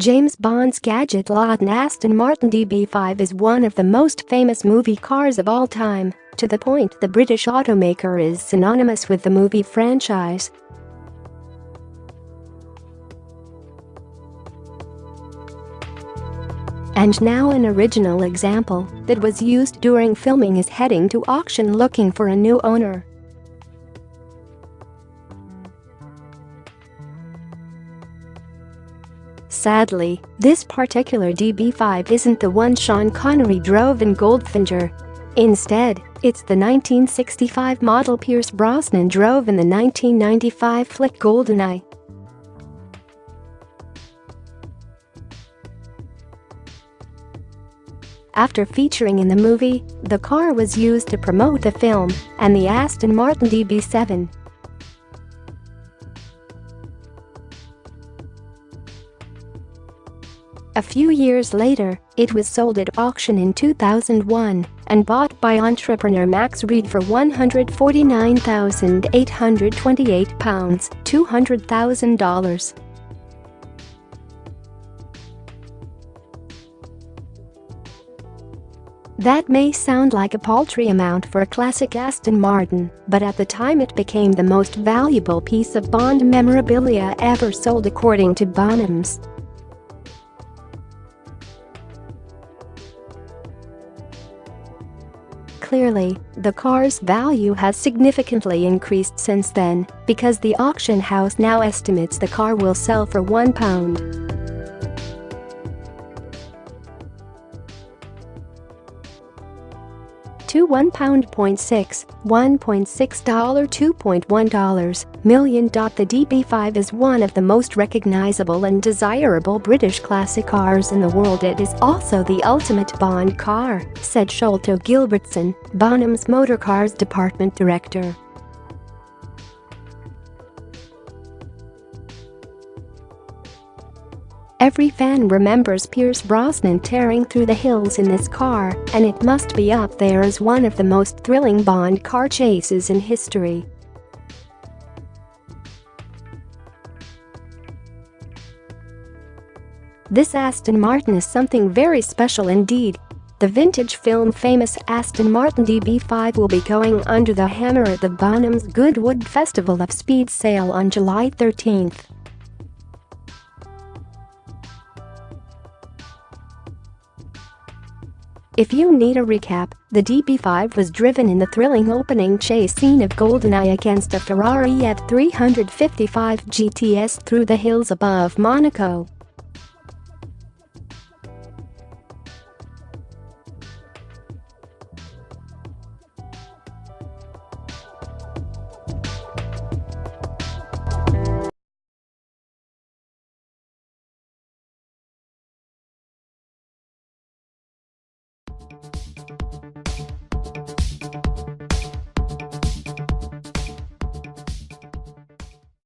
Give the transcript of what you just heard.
James Bond's gadget-laden Aston Martin DB5 is one of the most famous movie cars of all time, to the point the British automaker is synonymous with the movie franchise. And now an original example that was used during filming is heading to auction looking for a new owner. Sadly, this particular DB5 isn't the one Sean Connery drove in Goldfinger. Instead, it's the 1965 model Pierce Brosnan drove in the 1995 flick Goldeneye. After featuring in the movie, the car was used to promote the film and the Aston Martin DB7. A few years later, it was sold at auction in 2001 and bought by entrepreneur Max Reid for £149,828, $200,000. That may sound like a paltry amount for a classic Aston Martin, but at the time it became the most valuable piece of Bond memorabilia ever sold according to Bonhams. Clearly, the car's value has significantly increased since then, because the auction house now estimates the car will sell for £1. To £1.6, $1.6, $2.1 million. The DB5 is one of the most recognizable and desirable British classic cars in the world. It is also the ultimate Bond car, said Sholto Gilbertson, Bonhams' Motor Cars Department Director. Every fan remembers Pierce Brosnan tearing through the hills in this car, and it must be up there as one of the most thrilling Bond car chases in history. This Aston Martin is something very special indeed. The vintage film famous Aston Martin DB5 will be going under the hammer at the Bonhams Goodwood Festival of Speed sale on July 13th. If you need a recap, the DB5 was driven in the thrilling opening chase scene of Goldeneye against a Ferrari F355 GTS through the hills above Monaco.